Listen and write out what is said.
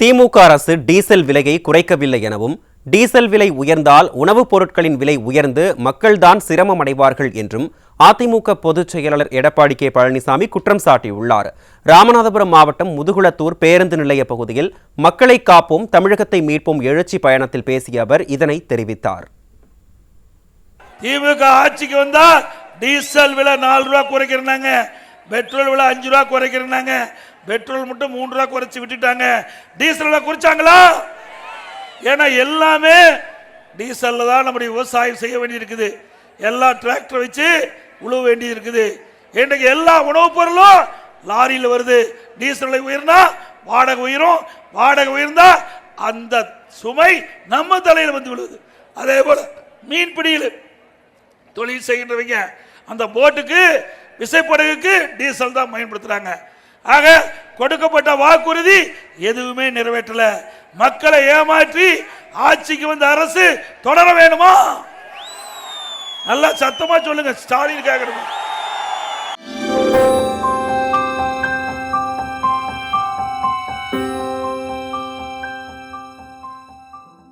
திமுக அரசு டீசல் விலையை குறைக்கவில்லை எனவும், டீசல் விலை உயர்ந்தால் உணவுப் பொருட்களின் விலை உயர்ந்து மக்கள்தான் சிரமம் அடைவார்கள் என்றும் அதிமுக பொதுச் செயலாளர் எடப்பாடி கே பழனிசாமி குற்றம் சாட்டியுள்ளார். ராமநாதபுரம் மாவட்டம் முதுகுளத்தூர் பேருந்து நிலைய பகுதியில் மக்களை காப்போம் தமிழகத்தை மீட்போம் எழுச்சி பயணத்தில் பேசிய அவர் இதனை தெரிவித்தார். திமுக ஆட்சிக்கு வந்தா டீசல் விலை 4 ரூபாய் குறைக்கிறாங்க, பெட்ரோல் விலை 5 ரூபாய் குறைக்கிறாங்க. பெட்ரோல் மட்டும் 3 ரூபாய் குறைச்சு விட்டுட்டாங்க. டீசல் விலை குறைச்சாங்களா? ஏன்னா எல்லாமே டீசல்ல தான் நம்முடைய விவசாயம் செய்ய வேண்டி இருக்குது. எல்லா டிராக்டர் வச்சு உழுவ வேண்டி இருக்குது. இன்றைக்கு எல்லா உணவுப் பொருளும் லாரியில் வருது. டீசல் விலை உயர்னா வாடகை உயரும், வாடகை உயர்ந்தா அந்த சுமை நம்ம தலையில் வந்து விழுது. அதே போல மீன்பிடியில் தொழில் செய்கின்றவங்க அந்த போட்டுக்கு விசைப்படகுக்கு டீசல் தான் பயன்படுத்துறாங்க. ஆக கொடுக்கப்பட்ட வாக்குறுதி எதுவுமே நிறைவேற்றல. மக்களை ஏமாற்றி ஆட்சிக்கு வந்த அரசு தொடர வேணுமா? நல்லா சத்தமா சொல்லுங்க. ஸ்டாலின் கேட்கணும்.